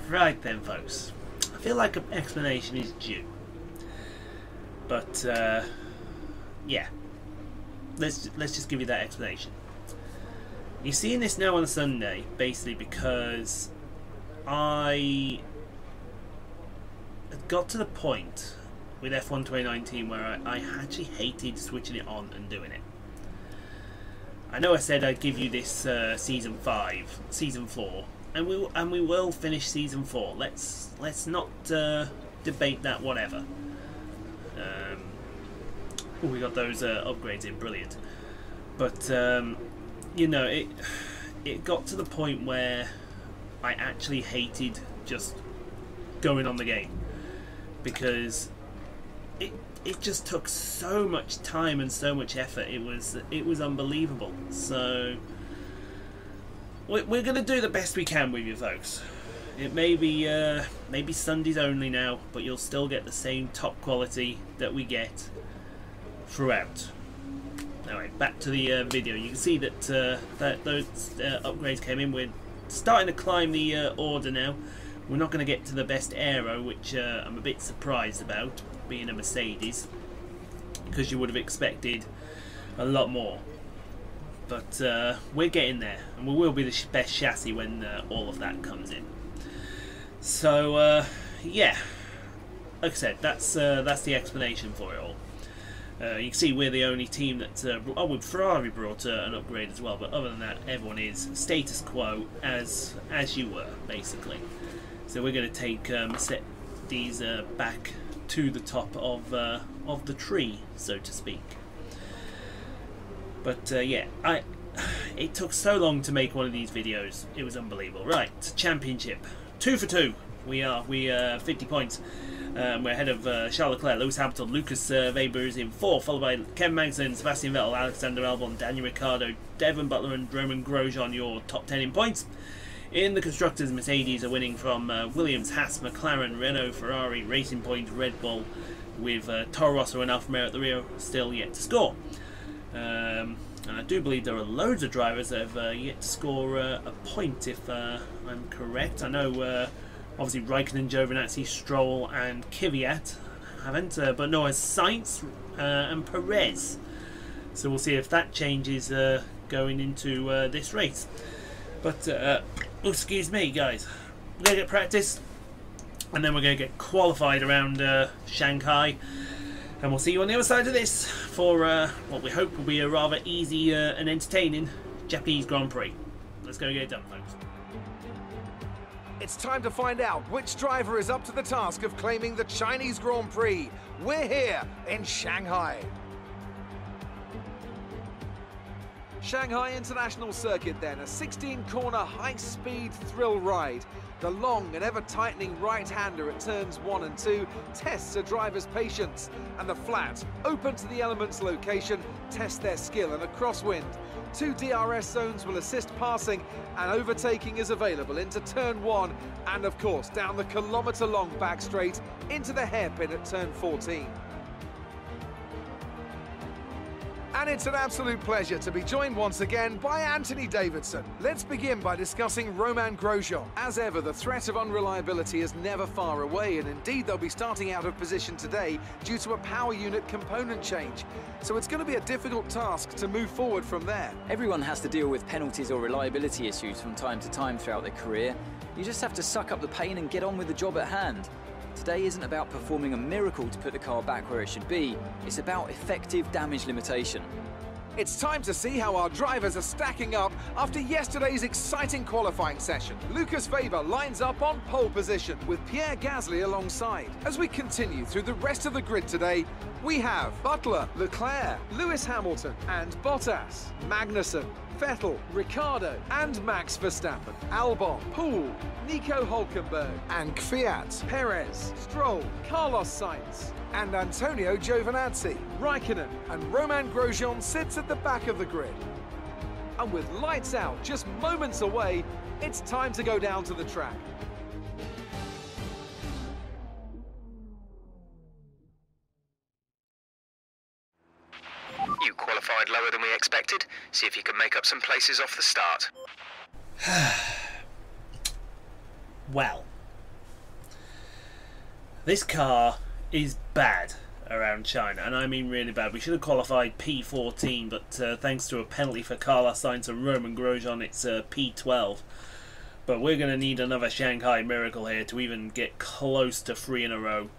Right then, folks. I feel like an explanation is due. But, yeah. Let's just give you that explanation. You're seeing this now on a Sunday, basically because I got to the point with F1 2019 where I actually hated switching it on and doing it. I know I said I'd give you this season 5, season 4, and we will finish season 4. Let's not debate that, whatever. We got those upgrades in, brilliant. But you know, it got to the point where I actually hated just going on the game, because it just took so much time and so much effort. It was unbelievable. So we're going to do the best we can with you, folks. It may be maybe Sundays only now, but you'll still get the same top quality that we get throughout. Anyway, back to the video. You can see that those upgrades came in. We're starting to climb the order now. We're not going to get to the best aero, which I'm a bit surprised about, being a Mercedes, because you would have expected a lot more. But we're getting there, and we will be the best chassis when all of that comes in. So yeah, like I said, that's the explanation for it all. You can see we're the only team that Ferrari brought an upgrade as well, but other than that, everyone is status quo as you were, basically. So we're going to take these back to the top of the tree, so to speak. But yeah, it took so long to make one of these videos. It was unbelievable. Right, championship, 2 for 2. We are 50 points. We're ahead of Charles Leclerc, Lewis Hamilton, Lucas Weber is in 4th, followed by Kevin Magnussen, Sebastian Vettel, Alexander Albon, Daniel Ricciardo, Devon Butler and Roman Grosjean, your top 10 in points. In the Constructors, Mercedes are winning from Williams, Haas, McLaren, Renault, Ferrari, Racing Point, Red Bull, with Toro Rosso and Alfa Romeo at the rear still yet to score. And I do believe there are loads of drivers that have yet to score a point, if I'm correct. I know obviously Raikkonen, Giovinazzi, Stroll and Kvyat haven't, but no, as Sainz and Perez. So we'll see if that changes going into this race. But excuse me, guys, we're going to get practice, and then we're going to get qualified around Shanghai, and we'll see you on the other side of this for what we hope will be a rather easy and entertaining Japanese Grand Prix. Let's go get it done, folks. It's time to find out which driver is up to the task of claiming the Chinese Grand Prix. We're here in Shanghai. Shanghai International Circuit then, a 16-corner high-speed thrill ride. The long and ever-tightening right-hander at turns 1 and 2 tests a driver's patience, and the flat, open to the elements location, tests their skill in a crosswind. 2 DRS zones will assist passing, and overtaking is available into turn 1, and of course down the kilometre-long back straight into the hairpin at turn 14. And it's an absolute pleasure to be joined once again by Anthony Davidson. Let's begin by discussing Roman Grosjean. As ever, the threat of unreliability is never far away, and indeed they'll be starting out of position today due to a power unit component change. So it's going to be a difficult task to move forward from there. Everyone has to deal with penalties or reliability issues from time to time throughout their career. You just have to suck up the pain and get on with the job at hand. Today isn't about performing a miracle to put the car back where it should be, it's about effective damage limitation. It's time to see how our drivers are stacking up after yesterday's exciting qualifying session. Lucas Weber lines up on pole position with Pierre Gasly alongside. As we continue through the rest of the grid today, we have Butler, Leclerc, Lewis Hamilton and Bottas, Magnussen, Vettel, Ricciardo and Max Verstappen, Albon, Poole, Nico Hülkenberg and Kvyat, Perez, Stroll, Carlos Sainz and Antonio Giovinazzi. Raikkonen and Roman Grosjean sits at the back of the grid. And with lights out just moments away, it's time to go down to the track. You qualified lower than we expected. See if you can make up some places off the start. Well, This car is bad around China, and I mean really bad. We should have qualified P14, but thanks to a penalty for Carlos Sainz and Roman Grosjean, it's P12. But we're going to need another Shanghai miracle here to even get close to 3 in a row.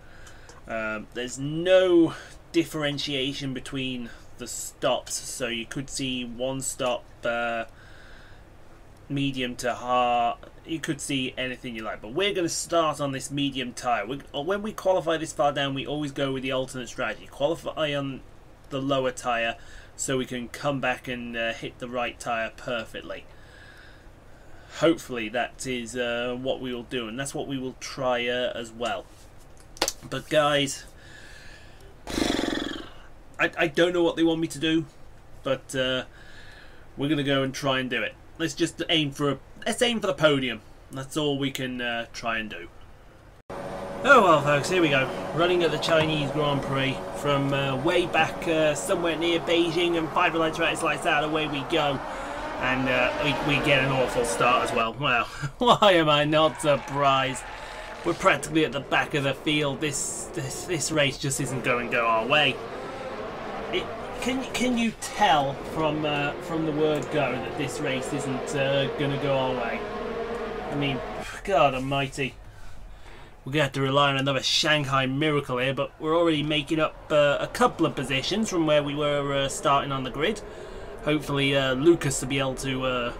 There's no differentiation between the stops, so you could see one stop medium to hard. You could see anything you like, but we're going to start on this medium tyre. When we qualify this far down, we always go with the alternate strategy. Qualify on the lower tyre so we can come back and hit the right tyre perfectly. Hopefully that is what we will do, and that's what we will try as well. But guys, I don't know what they want me to do, but we're going to go and try and do it. Let's just aim for the podium. That's all we can try and do. Oh well, folks, here we go. Running at the Chinese Grand Prix from way back somewhere near Beijing, and 5 lights, right, lights out, away we go. And we get an awful start as well. Well, why am I not surprised? We're practically at the back of the field. This race just isn't going to go our way. Can you tell from the word go that this race isn't going to go our way? I mean, God almighty. We're going to have to rely on another Shanghai miracle here, but we're already making up a couple of positions from where we were starting on the grid. Hopefully Lucas will be able to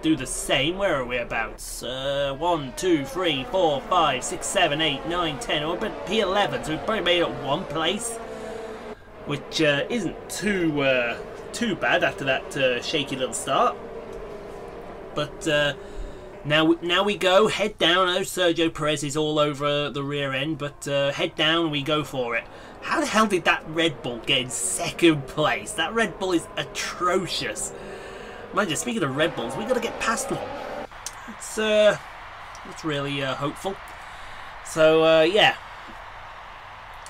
do the same. Where are we about? 1, 2, 3, 4, 5, 6, 7, 8, 9, 10. We're about P11, so we've probably made up 1 place, which isn't too bad after that shaky little start. But now we go head down. I know Sergio Perez is all over the rear end, but head down, we go for it. How the hell did that Red Bull get in 2nd place? That Red Bull is atrocious. Mind you, speaking of Red Bulls, we got to get past one. It's really hopeful. So yeah.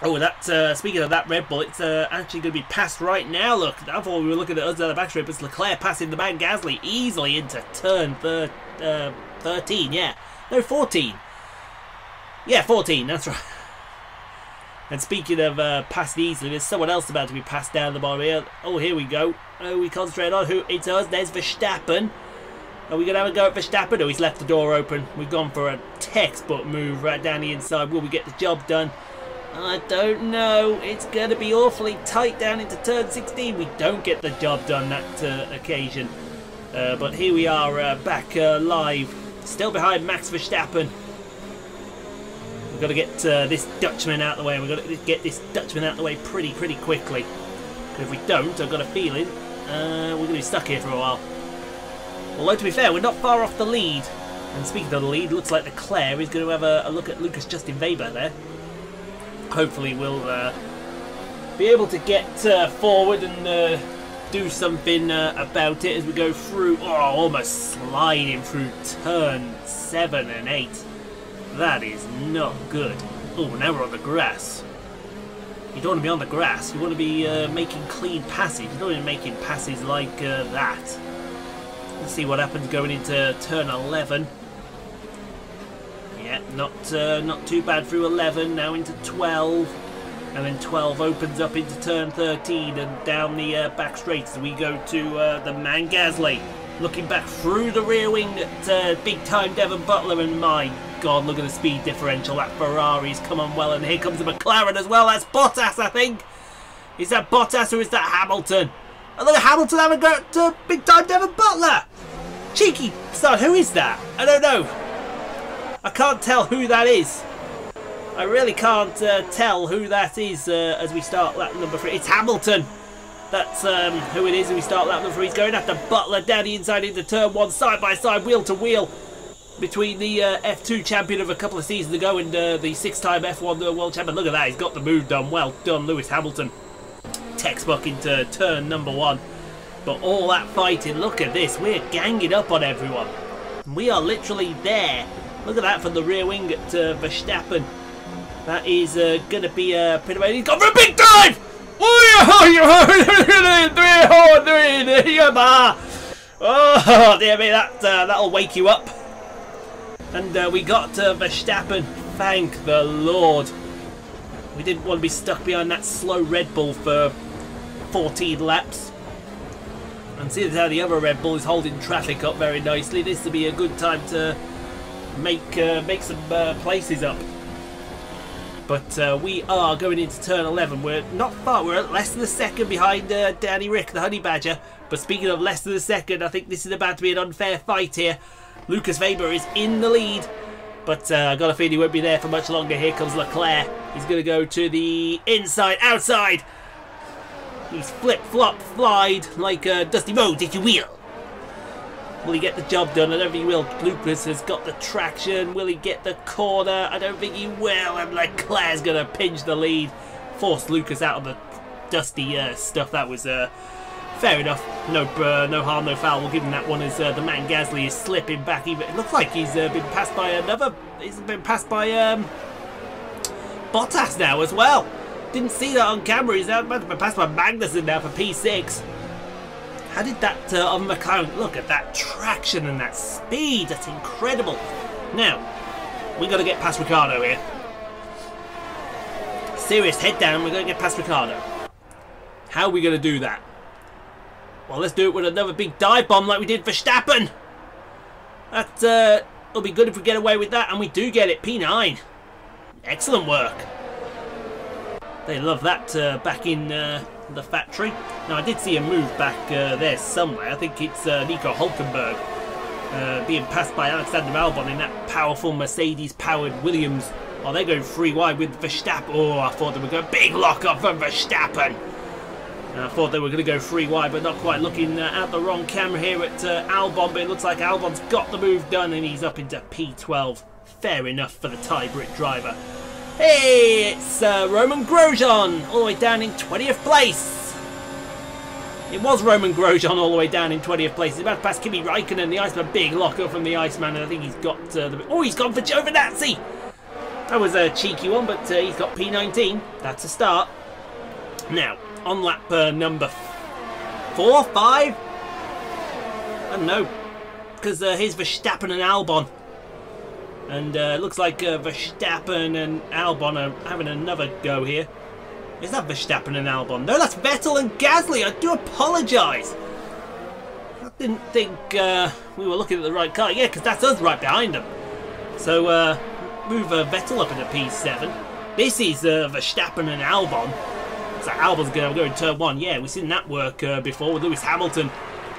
Oh, that speaking of that Red Bull, it's actually going to be passed right now. Look, I thought we were looking at us at the back strip. It's Leclerc passing the man Gasly easily into turn 13. Yeah, no, 14. Yeah, 14. That's right. And speaking of passed easily, there's someone else about to be passed down the bottom here. Oh, here we go. Oh, we concentrate on who it's us. There's Verstappen. Are we going to have a go at Verstappen? Oh, he's left the door open. We've gone for a textbook move right down the inside. Will we get the job done? I don't know. It's going to be awfully tight down into turn 16. We don't get the job done that occasion. But here we are back live. Still behind Max Verstappen. We've got to get this Dutchman out of the way. We've got to get this Dutchman out of the way pretty quickly. Because if we don't, I've got a feeling we're going to be stuck here for a while. Although, to be fair, we're not far off the lead. And speaking of the lead, looks like Leclerc is going to have a look at Lucas Justin Weber there. Hopefully we'll be able to get forward and do something about it as we go through. Oh, almost sliding through turn 7 and 8. That is not good. Oh, now we're on the grass. You don't want to be on the grass. You want to be making clean passes. You don't want to be making passes like that. Let's see what happens going into turn 11. Yeah, not too bad through 11. Now into 12. And then 12 opens up into turn 13 and down the back straight as we go to the man Gasly. Looking back through the rear wing at big time Devon Butler, and my God, look at the speed differential. That Ferrari's come on well, and here comes the McLaren as well. That's Bottas, I think. Is that Bottas or is that Hamilton? Oh, look at Hamilton having a go at big time Devon Butler. Cheeky son, who is that? I don't know. I can't tell who that is. I really can't tell who that is as we start lap number 3. It's Hamilton. That's who it is as we start lap number 3. He's going after Butler down the inside into turn 1, side by side, wheel to wheel, between the F2 champion of a couple of seasons ago and the 6-time F1 world champion. Look at that, he's got the move done. Well done, Lewis Hamilton. Textbook into turn number 1. But all that fighting, look at this. We're ganging up on everyone. We are literally there. Look at that from the rear wing at Verstappen. That is going to be pretty much... He's gone for a big dive! Oh, dear me, that'll wake you up. And we got Verstappen. Thank the Lord. We didn't want to be stuck behind that slow Red Bull for 14 laps. And seeing as how the other Red Bull is holding traffic up very nicely, this would be a good time to make some places up. But we are going into turn 11. We're not far. We're at less than a second behind Danny Rick, the Honey Badger. But speaking of less than a second, I think this is about to be an unfair fight here. Lucas Weber is in the lead. But I got a feeling he won't be there for much longer. Here comes Leclerc. He's going to go to the inside, outside. He's flip-flop, flied like Dusty Rhodes, if you will. Will he get the job done? I don't think he will. Lucas has got the traction. Will he get the corner? I don't think he will. And Leclerc's going to pinch the lead. Force Lucas out of the dusty stuff. That was fair enough. No harm, no foul. We'll give him that one as the man Gasly is slipping back. It looks like he's been passed by another... He's been passed by Bottas now as well. Didn't see that on camera. He's about to be passed by Magnussen now for P6. How did that on McLaren? Look at that traction and that speed. That's incredible. Now, we got to get past Ricciardo here. Serious head down. We're going to get past Ricciardo. How are we going to do that? Well, let's do it with another big dive bomb like we did for Verstappen. That will be good if we get away with that, and we do get it. P9. Excellent work. They love that back in the factory. Now, I did see a move back there somewhere. I think it's Nico Hulkenberg being passed by Alexander Albon in that powerful Mercedes-powered Williams. Oh, they're going 3 wide with Verstappen. Oh, I thought they were going big lock-up from Verstappen. I thought they were going to go 3 wide, but not quite. Looking at the wrong camera here at Albon, but it looks like Albon's got the move done, and he's up into P12. Fair enough for the tie-Brit driver. Hey, it's Roman Grosjean, all the way down in 20th place. It was Roman Grosjean all the way down in 20th place. He's about to pass Kimi Räikkönen, the Iceman. Big lock-up from the Iceman, and I think he's got oh, he's gone for Giovinazzi. That was a cheeky one, but he's got P19. That's a start. Now, on lap number 4, 5? I don't know. Because here's Verstappen and Albon. And it looks like Verstappen and Albon are having another go here. Is that Verstappen and Albon? No, that's Vettel and Gasly. I do apologise. I didn't think we were looking at the right car. Yeah, because that's us right behind them. So move Vettel up into P7. This is Verstappen and Albon. So Albon's going to go in turn 1. Yeah, we've seen that work before with Lewis Hamilton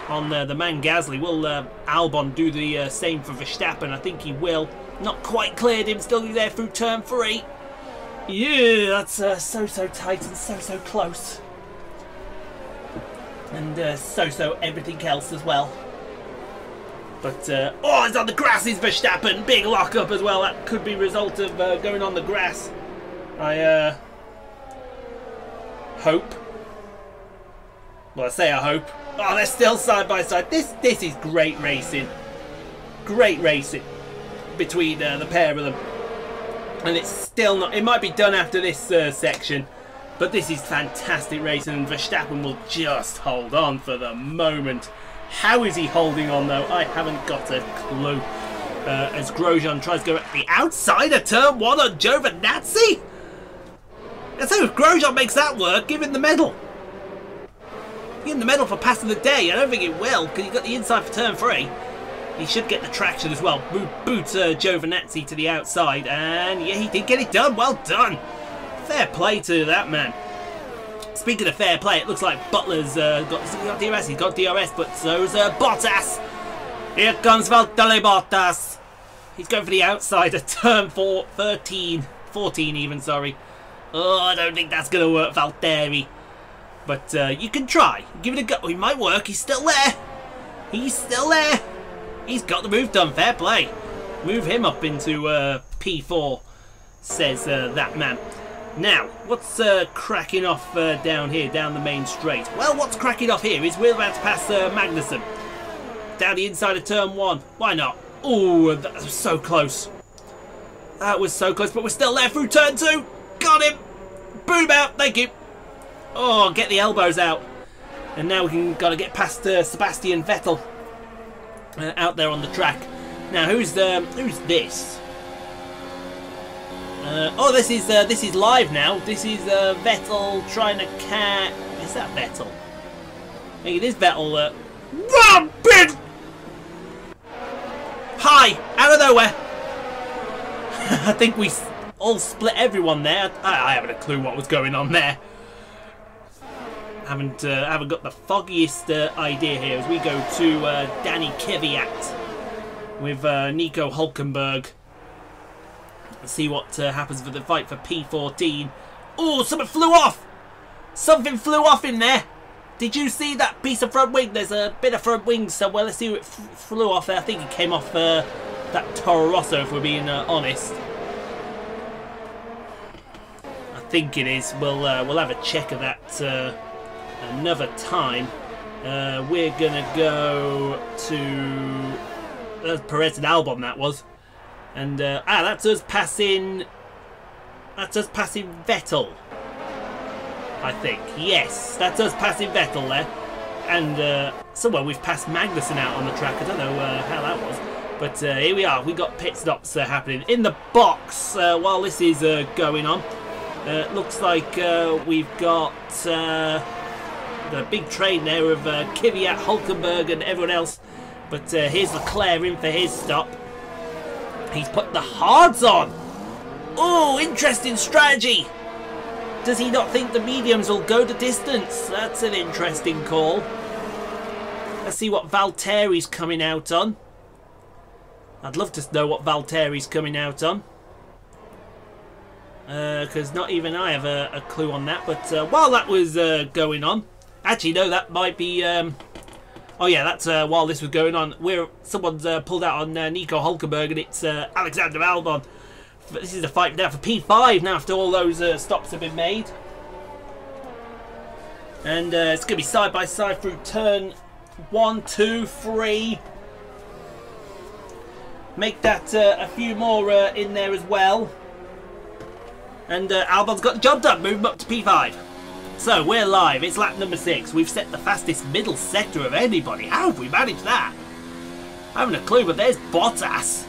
on the man Gasly. Will Albon do the same for Verstappen? I think he will. Not quite cleared him, still there through turn 3. Yeah, that's so tight and so close. And so everything else as well. But, oh, it's on the grass, is Verstappen. Big lock-up as well. That could be a result of going on the grass. I hope. Well, I say I hope. Oh, they're still side by side. This is great racing. Great racing between the pair of them. And it's still not... It might be done after this section. But this is fantastic racing. And Verstappen will just hold on for the moment. How is he holding on, though? I haven't got a clue. As Grosjean tries to go at the outside of turn 1 on Giovinazzi. Let's say if Grosjean makes that work, give him the medal. Give him the medal for passing the day. I don't think it will, because he's got the inside for turn 3. He should get the traction as well. Boot Giovinazzi to the outside. And yeah, he did get it done. Well done. Fair play to that man. Speaking of fair play, it looks like Butler's got DRS. He's got DRS, but so's Bottas. Here comes Valtteri Bottas. He's going for the outside of turn 14 even, sorry. Oh, I don't think that's going to work, Valtteri. But you can try. Give it a go. It might work. He's still there. He's still there. He's got the move done. Fair play. Move him up into P4, says that man. Now, what's cracking off down here, down the main straight? Well, what's cracking off here is we're about to pass Magnussen. Down the inside of turn 1. Why not? Oh, that was so close. That was so close, but we're still there through turn 2. Got him. Boom out. Thank you. Oh, get the elbows out. And now got to get past Sebastian Vettel out there on the track. Now, who's this? Oh, this is live now. This is Vettel trying to catch. Is that Vettel? Hey, it is Vettel. Big. Hi, out of nowhere. I think we all split everyone there. I haven't a clue what was going on there. Haven't got the foggiest idea here as we go to Danny Kvyat with Nico Hülkenberg. Let's see what happens for the fight for P14. Oh, something flew off! Something flew off in there! Did you see that piece of front wing? There's a bit of front wing somewhere. Let's see who it flew off. I think it came off that Toro Rosso, if we're being honest. I think it is. We'll have a check of that another time. We're gonna go to Perez and Albon. That was. And that's us passing. That's us passing Vettel. I think. Yes, that's us passing Vettel there. And somewhere we've passed Magnussen out on the track. I don't know how that was, but here we are. We got pit stops happening in the box while this is going on. Looks like we've got the big train there of Kvyat, Hülkenberg, and everyone else. But here's Leclerc in for his stop. He's put the hards on. Oh, interesting strategy. Does he not think the mediums will go the distance? That's an interesting call. Let's see what Valtteri's coming out on. I'd love to know what Valtteri's coming out on. Because not even I have a clue on that. But while that was going on... Actually, no, that might be... Oh yeah, that's while this was going on. Someone's pulled out on Nico Hülkenberg, and it's Alexander Albon. But this is a fight now for P5 now after all those stops have been made. And it's going to be side by side through turn 1, 2, 3. Make that a few more in there as well. And Albon's got the job done, moving up to P5. So we're live, it's lap number 6. We've set the fastest middle sector of anybody. How have we managed that? I haven't a clue, but there's Bottas.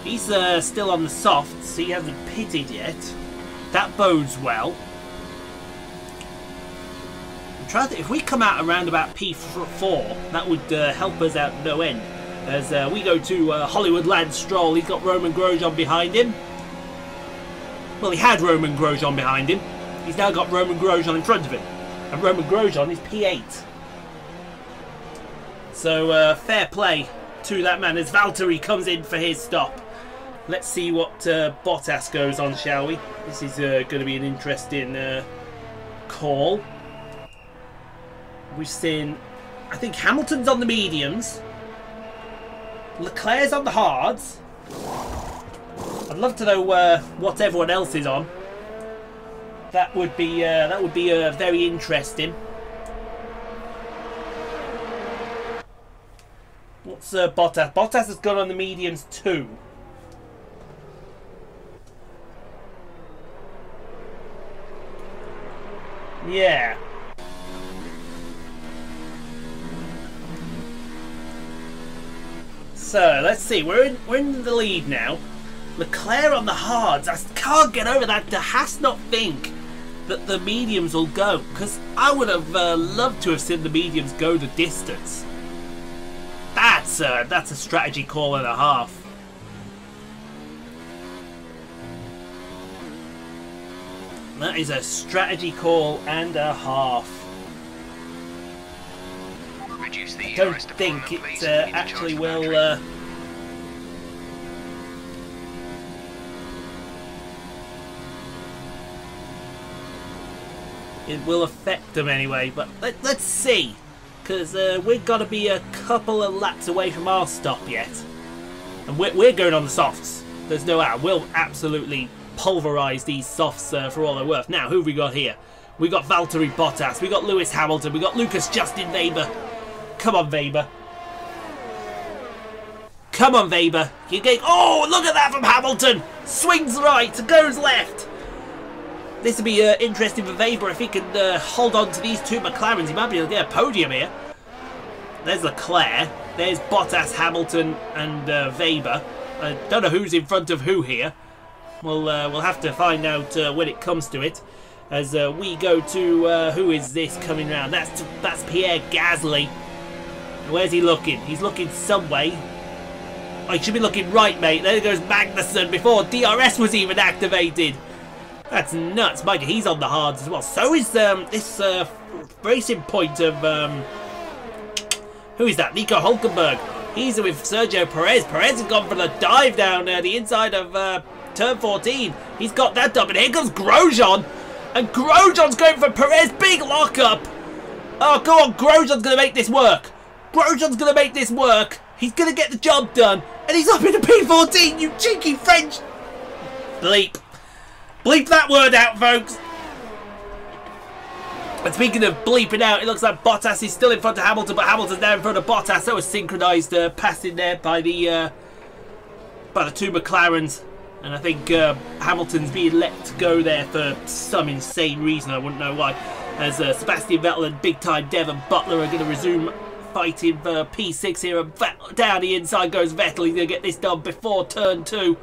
He's still on the softs, he hasn't pitted yet. That bodes well. I'm trying to think, if we come out around about P4, that would help us out no end. As we go to Hollywood Lance Stroll, he's got Roman Grosjean behind him. Well, he had Roman Grosjean behind him. He's now got Roman Grosjean in front of him. And Roman Grosjean is P8. So fair play to that man as Valtteri comes in for his stop. Let's see what Bottas goes on, shall we? This is going to be an interesting call. We've seen, I think Hamilton's on the mediums. Leclerc's on the hards. I'd love to know what everyone else is on. That would be very interesting. What's Bottas? Bottas has gone on the mediums too. Yeah. So let's see. We're in the lead now. Leclerc on the hards. I can't get over that. De Haas not think that the mediums will go, because I would have loved to have seen the mediums go the distance. That's a strategy call and a half. That is a strategy call and a half. I don't think it actually will. It will affect them anyway, but let's see, because we've got to be a couple of laps away from our stop yet, and we're going on the softs. There's no doubt. We'll absolutely pulverise these softs for all they're worth. Now, who have we got here? We got Valtteri Bottas, we got Lewis Hamilton, we got Lucas Justin Weber. Come on, Weber. Come on, Weber. You're getting... Oh, look at that from Hamilton. Swings right, goes left. This will be interesting for Weber if he can hold on to these two McLarens. He might be able to get a podium here. There's Leclerc. There's Bottas, Hamilton, and Weber. I don't know who's in front of who here. We'll have to find out when it comes to it. As we go to who is this coming round? That's Pierre Gasly. Where's he looking? He's looking some way. Oh, he should be looking right, mate. There goes Magnussen before DRS was even activated. That's nuts. Mind you, he's on the hards as well. So is this racing point of who is that? Nico Hulkenberg. He's with Sergio Perez. Perez has gone for the dive down the inside of turn 14. He's got that done. And here comes Grosjean. And Grosjean's going for Perez. Big lockup. Oh, go on. Grosjean's going to make this work. Grosjean's going to make this work. He's going to get the job done. And he's up in the P14, you cheeky French. Bleep. Bleep that word out, folks. And speaking of bleeping out, it looks like Bottas is still in front of Hamilton, but Hamilton's now in front of Bottas. That was synchronised passing there by the two McLarens. And I think Hamilton's being let go there for some insane reason. I wouldn't know why. As Sebastian Vettel and big-time Devon Butler are going to resume fighting for P6 here. And down the inside goes Vettel. He's going to get this done before turn 2.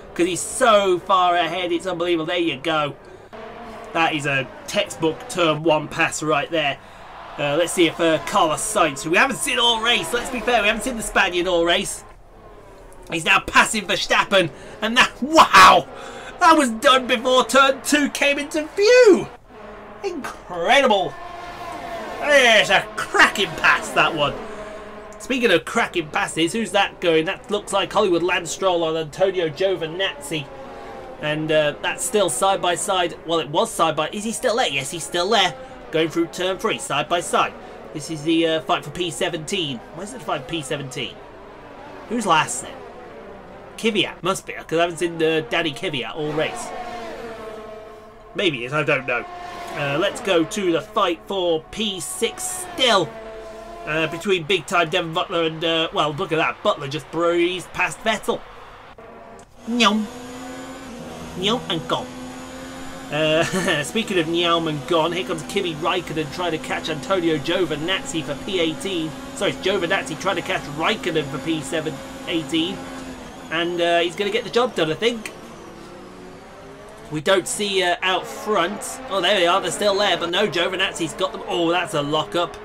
Because he's so far ahead. It's unbelievable. There you go. That is a textbook turn 1 pass right there. Let's see if Carlos Sainz, who we haven't seen all race. Let's be fair, we haven't seen the Spaniard all race. He's now passing Verstappen. And that, wow! That was done before turn 2 came into view. Incredible. There's a cracking pass, that one. Speaking of cracking passes, who's that going? That looks like Hollywood Lance Stroll on Antonio Giovinazzi. And that's still side by side. Well, it was side by... Is he still there? Yes, he's still there. Going through turn 3, side by side. This is the fight for P17. Where's the fight for P17? Who's last then? Kvyat, must be, because I haven't seen Danny Kvyat all race. Maybe it is, I don't know. Let's go to the fight for P6 still. Between big-time Devon Butler and, well, look at that. Butler just breezed past Vettel. Nyom. Nyom and gone. Speaking of Nyom and gone, here comes Kimi Raikkonen trying to catch Antonio Giovinazzi for P18. Sorry, it's Giovinazzi trying to catch Raikkonen for P18. And he's going to get the job done, I think. We don't see out front. Oh, there they are. They're still there. But no, Giovinazzi's got them. Oh, that's a lock-up.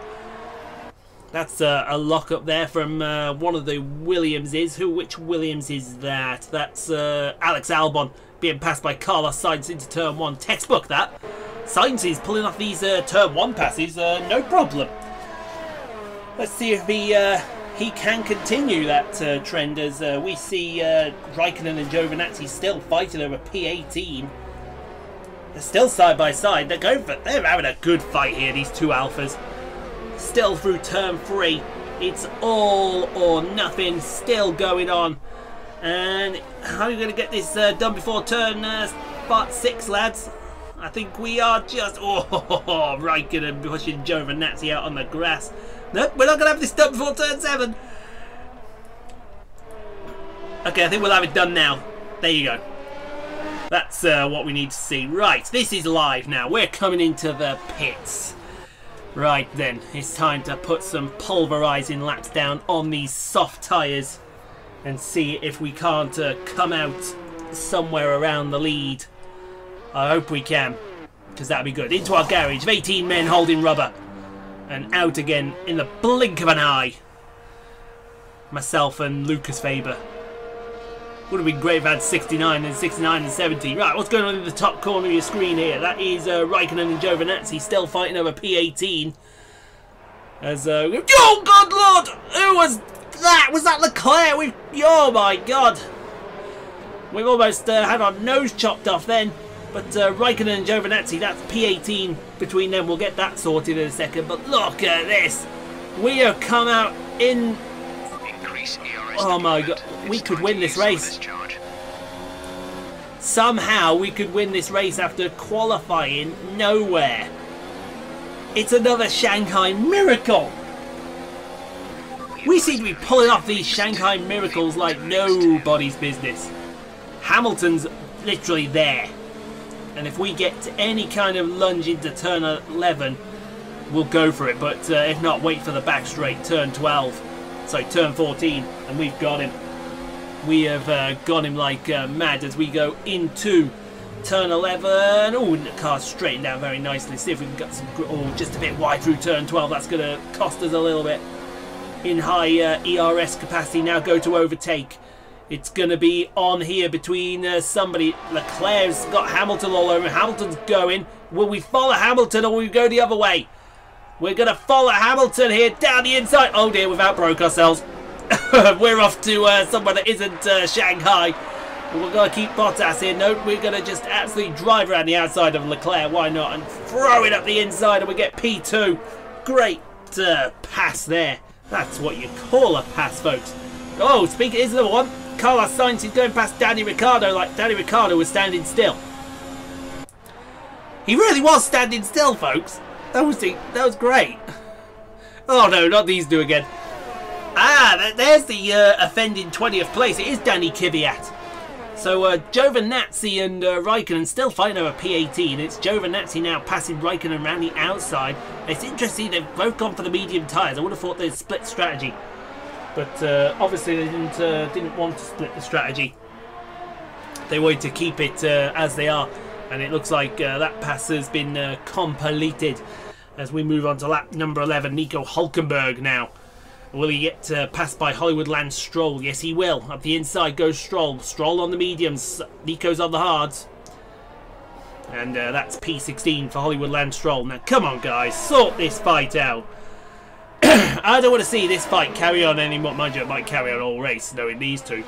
That's a lock-up there from one of the Williamses. Which Williams is that? That's Alex Albon being passed by Carlos Sainz into turn 1. Textbook, that. Sainz is pulling off these turn 1 passes. No problem. Let's see if he can continue that trend, as we see Raikkonen and Giovinazzi still fighting over P18. They're still side by side. They're having a good fight here, these two alphas. Still through turn 3. It's all or nothing still going on. And how are we going to get this done before turn 6, lads? I think we are just... Oh, Raikkonen pushing Giovinazzi out on the grass. Nope, we're not going to have this done before turn 7. Okay, I think we'll have it done now. There you go. That's what we need to see. Right, this is live now. We're coming into the pits. Right then, it's time to put some pulverising laps down on these soft tyres and see if we can't come out somewhere around the lead. I hope we can, because that'd be good. Into our garage, 18 men holding rubber. And out again in the blink of an eye. Myself and Lucas Faber. Would have been great if I had 69 and 70. Right, what's going on in the top corner of your screen here? That is Raikkonen and Giovinazzi still fighting over P18. As oh good lord! Who was that? Was that Leclerc? Oh my god! We've almost had our nose chopped off then. But Raikkonen and Giovinazzi, that's P18 between them. We'll get that sorted in a second. But look at this. We have come out in... Oh my god. We could win this race. Somehow we could win this race after qualifying nowhere. It's another Shanghai miracle. We seem to be pulling off these Shanghai miracles like nobody's business. Hamilton's literally there. And if we get any kind of lunge into turn 11, we'll go for it. But if not, wait for the back straight, turn 12. Sorry, turn 14, and we've got him. We have got him like mad as we go into turn 11. Oh, the car's straightened down very nicely. See if we can get some... Oh, just a bit wide through turn 12. That's going to cost us a little bit. In high ERS capacity, now go to overtake. It's going to be on here between somebody. Leclerc's got Hamilton all over. Hamilton's going. Will we follow Hamilton or will we go the other way? We're going to follow Hamilton here down the inside. Oh dear, we've outbroke ourselves. We're off to somewhere that isn't Shanghai. We're going to keep Bottas here. No, we're going to just absolutely drive around the outside of Leclerc. Why not? And throw it up the inside and we get P2. Great pass there. That's what you call a pass, folks. Oh, speaking, here's another one. Carlos Sainz is going past Danny Ricciardo like Danny Ricciardo was standing still. He really was standing still, folks. That was great. Oh no, not these two again. Ah, there's the offending 20th place. It is Danny Kvyat. So Giovinazzi and Raikkonen still fighting over P18. It's Giovinazzi now passing Raikkonen around the outside. It's interesting they've both gone for the medium tyres. I would have thought they'd split strategy, but obviously they didn't want to split the strategy. They wanted to keep it as they are, and it looks like that pass has been completed. As we move on to lap number 11, Nico Hülkenberg now. Will he get passed by Hollywood Lance Stroll? Yes, he will. Up the inside goes Stroll. Stroll on the mediums. Nico's on the hards. And that's P16 for Hollywood Lance Stroll. Now, come on, guys. Sort this fight out. I don't want to see this fight carry on anymore. Mind you, it might carry on all race, knowing these two.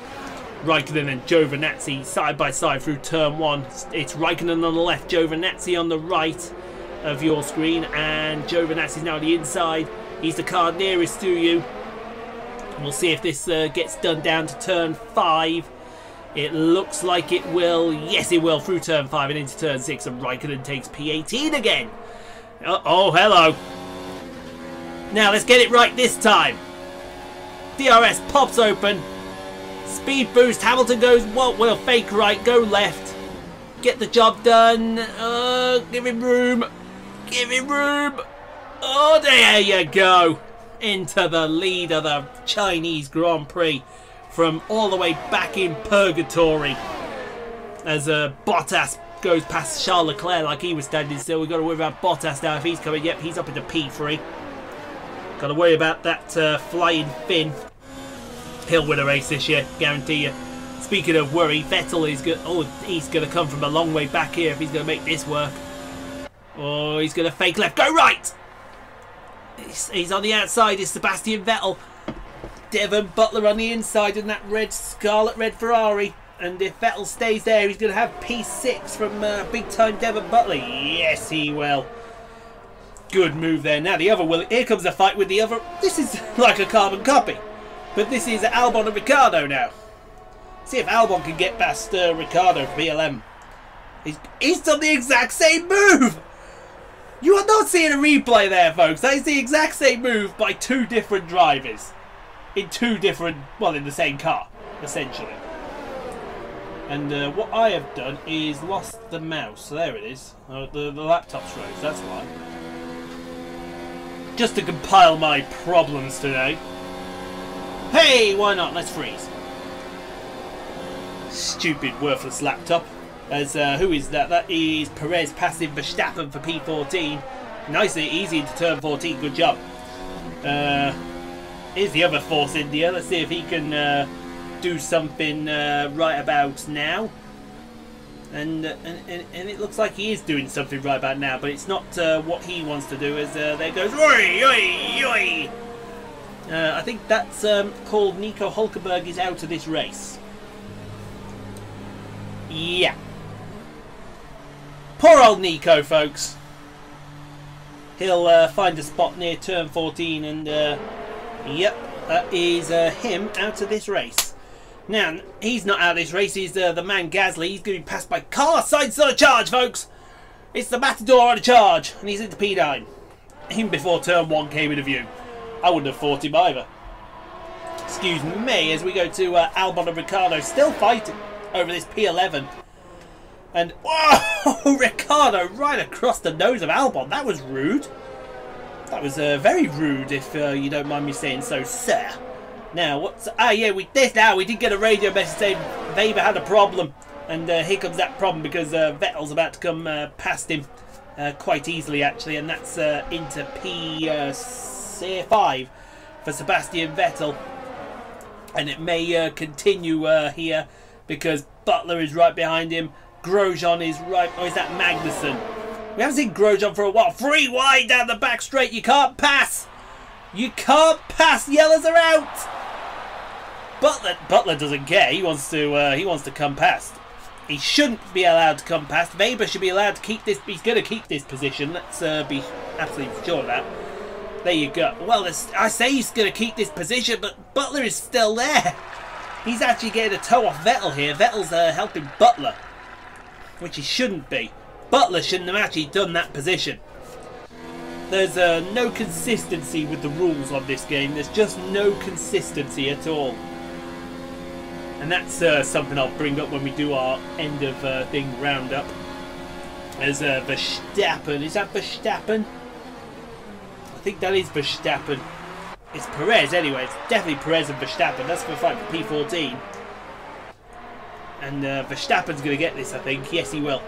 Raikkonen and Giovinazzi side by side through turn 1. It's Raikkonen on the left, Giovinazzi on the right of your screen. And Giovinazzi's now on the inside. He's the car nearest to you. We'll see if this gets done down to turn 5. It looks like it will. Yes, it will. Through turn 5 and into turn 6. And Raikkonen takes P18 again. Oh, hello. Now, let's get it right this time. DRS pops open. Speed boost. Hamilton goes, what will fake right, go left. Get the job done. Give him room. Give him room. Oh, there you go. Into the lead of the Chinese Grand Prix from all the way back in purgatory. As Bottas goes past Charles Leclerc like he was standing still. We've got to worry about Bottas now if he's coming. Yep, he's up into P3. Got to worry about that flying Finn. He'll win a race this year, guarantee you. Speaking of worry, Vettel is good. Oh, he's going to come from a long way back here if he's going to make this work. Oh, he's going to fake left. Go right! He's on the outside, is Sebastian Vettel. Devon Butler on the inside in that scarlet red Ferrari. And if Vettel stays there, he's going to have P6 from big time Devon Butler. Yes, he will. Good move there. Now the other will. Here comes the fight with the other. This is like a carbon copy. But this is Albon and Ricciardo now. See if Albon can get past Ricciardo for BLM. He's done the exact same move. You are not seeing a replay there, folks. That is the exact same move by two different drivers. In two different, well, in the same car, essentially. And what I have done is lost the mouse. So there it is. The laptop's froze, that's why. Just to compile my problems today. Hey, why not? Let's freeze. Stupid, worthless laptop. As who is that? That is Perez passing Verstappen for P14. Nicely, easy into turn 14. Good job. Here's the other Force India. Let's see if he can do something right about now. And it looks like he is doing something right about now, but it's not what he wants to do. As there goes, oi, oi, oi. I think that's called Nico Hülkenberg is out of this race. Yeah. Poor old Nico, folks. He'll find a spot near turn 14 and yep, that is him out of this race. Now, he's not out of this race, he's the man Gasly. He's going to be passed by Carlos Sainz on a charge, folks. It's the Matador on a charge, and he's into P9. Even before turn 1 came into view. I wouldn't have fought him either. Excuse me, as we go to Albon and Ricciardo, still fighting over this P11. And, whoa, Ricciardo right across the nose of Albon. That was rude. That was very rude, if you don't mind me saying so, sir. Now, what's... Ah, yeah, we did get a radio message saying Weber had a problem. And here comes that problem because Vettel's about to come past him quite easily, actually. And that's into P5 for Sebastian Vettel. And it may continue here because Butler is right behind him. Grosjean is right... Or is that Magnussen? We haven't seen Grosjean for a while. 3 wide down the back straight. You can't pass. You can't pass. Yellows are out. Butler doesn't care. He wants to come past. He shouldn't be allowed to come past. Weber should be allowed to keep this. He's going to keep this position. Let's be absolutely sure of that. There you go. Well, I say he's going to keep this position, but Butler is still there. He's actually getting a toe off Vettel here. Vettel's helping Butler, which he shouldn't be. Butler shouldn't have actually done that position. There's no consistency with the rules on this game. There's just no consistency at all. And that's something I'll bring up when we do our end of thing roundup. There's Verstappen. Is that Verstappen? I think that is Verstappen. It's Perez anyway. It's definitely Perez and Verstappen. That's for fight for P14. And Verstappen's going to get this, I think. Yes, he will.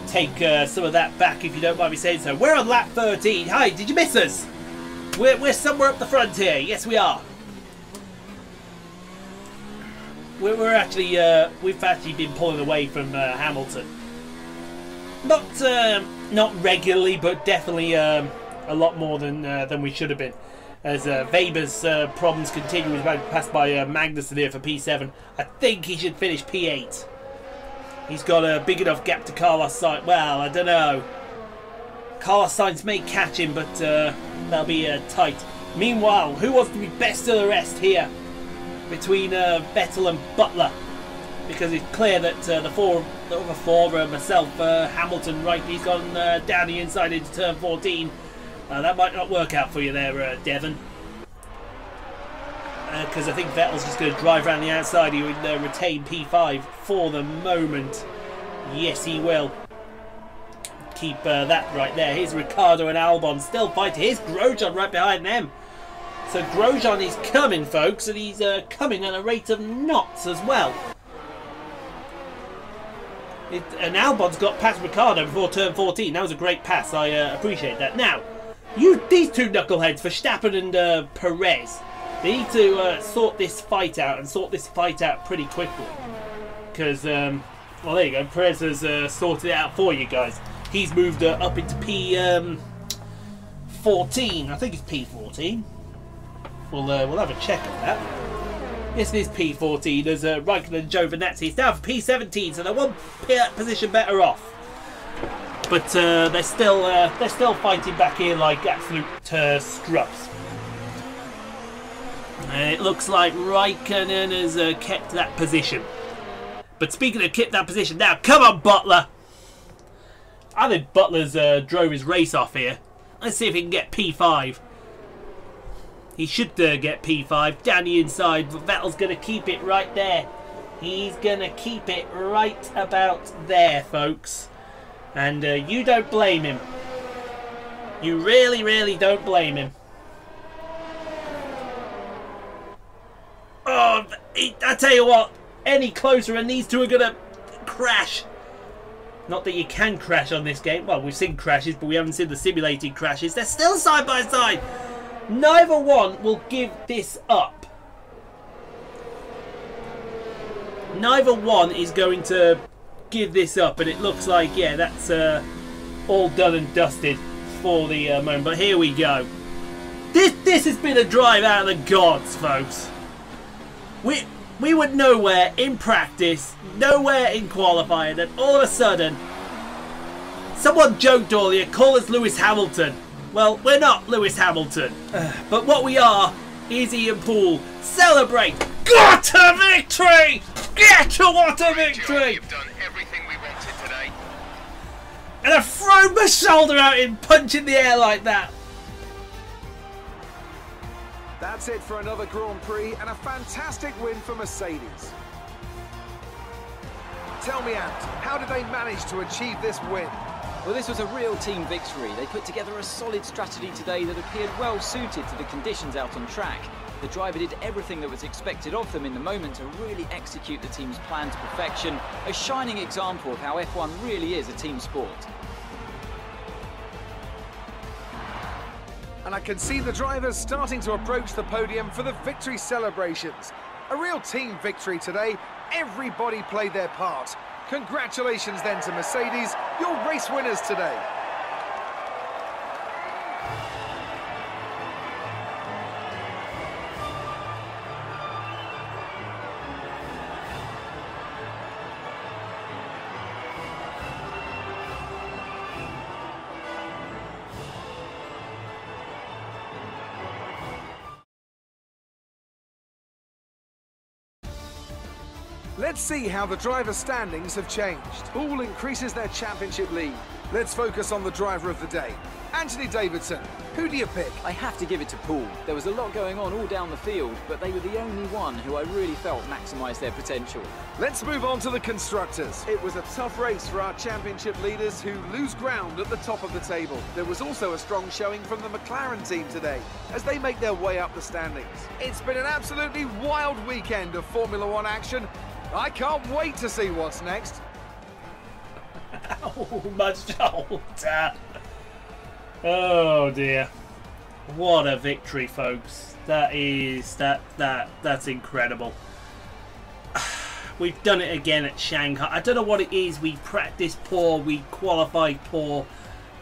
Take some of that back if you don't mind me saying so. We're on lap 13. Hi, did you miss us? We're somewhere up the front here. Yes, we are. We're actually we've actually been pulling away from Hamilton. Not regularly, but definitely a lot more than we should have been. As Weber's problems continue, he's about to pass by Magnussen here for P7. I think he should finish P8. He's got a big enough gap to Carlos Sainz. Well, I don't know. Carlos Sainz may catch him, but that'll be tight. Meanwhile, who wants to be best of the rest here between Vettel and Butler? Because it's clear that the other four, myself, Hamilton, right, he's gone down the inside into turn 14. That might not work out for you there, Devon. Because I think Vettel's just going to drive around the outside. He would retain P5 for the moment. Yes, he will. Keep that right there. Here's Ricciardo and Albon still fighting. Here's Grosjean right behind them. So Grosjean is coming, folks, and he's coming at a rate of knots as well. And Albon's got past Ricciardo before turn 14. That was a great pass. I appreciate that. Now, these two knuckleheads, Verstappen and Perez, they need to sort this fight out and sort this fight out pretty quickly. Because, well, there you go. Perez has sorted it out for you guys. He's moved up into P14. I think it's P14. We'll have a check on that. Yes, it is P14. There's Raikkonen and Giovinazzi. It's down for P17, so they're one position better off. But they're still fighting back here like absolute scrubs. It looks like Raikkonen has kept that position. But speaking of kept that position, now come on, Butler. I think Butler's drove his race off here. Let's see if he can get P5. He should get P5 down the inside. Vettel's going to keep it right there. He's going to keep it right about there, folks. And you don't blame him. You really, really don't blame him. Oh, I tell you what, any closer and these two are going to crash. Not that you can crash on this game. Well, we've seen crashes, but we haven't seen the simulated crashes. They're still side by side. Neither one will give this up. Neither one is going to give this up, and it looks like, yeah, that's all done and dusted for the moment. But here we go. This has been a drive out of the gods, folks. We were nowhere in practice, nowhere in qualifying, and all of a sudden, someone joked earlier, call us Lewis Hamilton. Well, we're not Lewis Hamilton, but what we are is Ian Poole. Celebrate! What a victory! What a victory! You've done everything we wanted today. And I've thrown my shoulder out in punch in the air like that. That's it for another Grand Prix and a fantastic win for Mercedes. Tell me, Ant, how did they manage to achieve this win? Well, this was a real team victory. They put together a solid strategy today that appeared well suited to the conditions out on track. The driver did everything that was expected of them in the moment to really execute the team's plan to perfection, a shining example of how F1 really is a team sport. And I can see the drivers starting to approach the podium for the victory celebrations. A real team victory today. Everybody played their part. Congratulations then to Mercedes, your race winners today. Let's see how the driver standings have changed. All increases their championship lead. Let's focus on the driver of the day. Anthony Davidson, who do you pick? I have to give it to Paul. There was a lot going on all down the field, but they were the only one who I really felt maximised their potential. Let's move on to the constructors. It was a tough race for our championship leaders who lose ground at the top of the table. There was also a strong showing from the McLaren team today as they make their way up the standings. It's been an absolutely wild weekend of Formula One action. I can't wait to see what's next. Oh, my shoulder. Oh dear. What a victory, folks. That's incredible. We've done it again at Shanghai. I don't know what it is. We practiced poor, we qualified poor,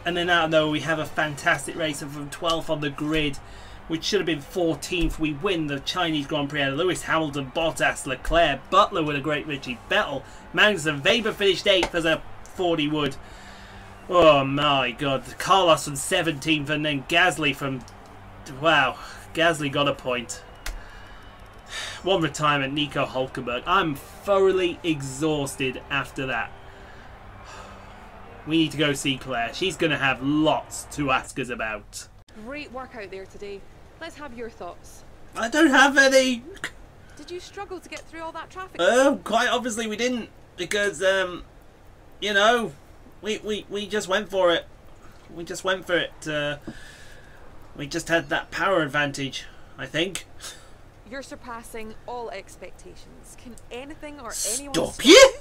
and then out of nowhere we have a fantastic race, and from 12th on the grid, which should have been 14th, we win the Chinese Grand Prix out of Lewis Hamilton, Bottas, Leclerc, Butler with a great Richie, Vettel, Magnussen, Weber finished 8th as a 40 would. Oh my god, Carlos from 17th, and then Gasly from... Wow, Gasly got a point. One retirement, Nico Hulkenberg. I'm thoroughly exhausted after that. We need to go see Claire. She's going to have lots to ask us about. Great work out there today. Let's have your thoughts. I don't have any. Did you struggle to get through all that traffic? Quite obviously we didn't, because you know, we just went for it. We just went for it. We just had that power advantage, I think. You're surpassing all expectations. Can anything or anyone stop you?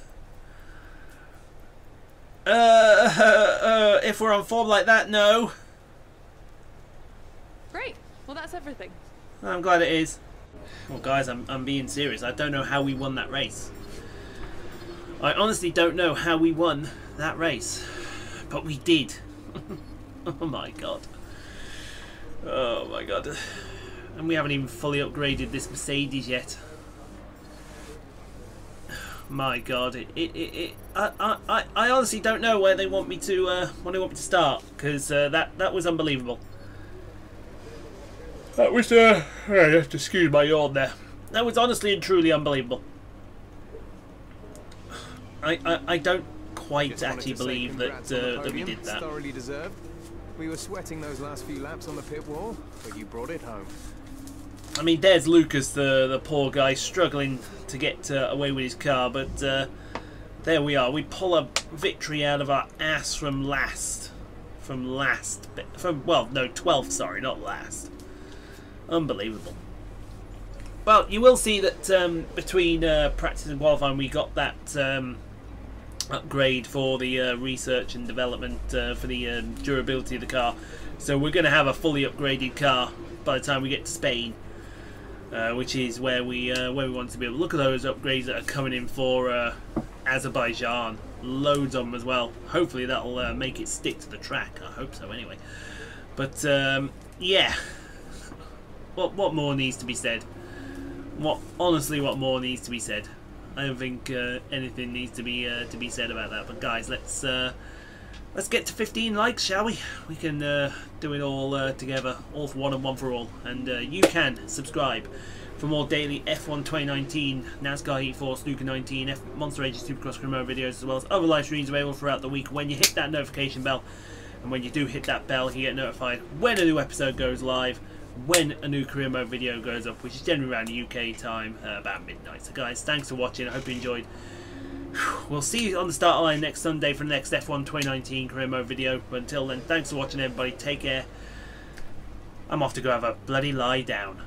If we're on form like that, no. Great. Well, that's everything. I'm glad it is. Well, guys, I'm being serious. I don't know how we won that race. I honestly don't know how we won that race. But we did. Oh my god. Oh my god. And we haven't even fully upgraded this Mercedes yet. My god. I honestly don't know where they want me to start, because that was unbelievable. That was excuse my yawn there. That was honestly and truly unbelievable. I don't quite actually believe that we did that. Thoroughly deserved. We were sweating those last few laps on the pit wall, but you brought it home. I mean, there's Lucas, the poor guy, struggling to get away with his car, but there we are. We pull a victory out of our ass from 12th, sorry, not last. Unbelievable. Well, you will see that between practice and qualifying, we got that upgrade for the research and development for the durability of the car. So we're going to have a fully upgraded car by the time we get to Spain, which is where we want to be. Look at those upgrades that are coming in for Azerbaijan. Loads of them as well. Hopefully that'll make it stick to the track. I hope so, anyway. But yeah. What more needs to be said? Honestly, what more needs to be said? I don't think anything needs to be said about that. But guys, let's get to 15 likes, shall we? We can do it all together, all for one and one for all. And you can subscribe for more daily F1 2019, NASCAR Heat Force, Snooker 19, Monster Ages Supercross Remote videos, as well as other live streams available throughout the week. When you hit that notification bell, and when you do hit that bell, you get notified when a new episode goes live, when a new career mode video goes up, which is generally around UK time, about midnight. So guys, thanks for watching. I hope you enjoyed. We'll see you on the start line next Sunday for the next F1 2019 career mode video. But until then, thanks for watching, everybody. Take care. I'm off to go have a bloody lie down.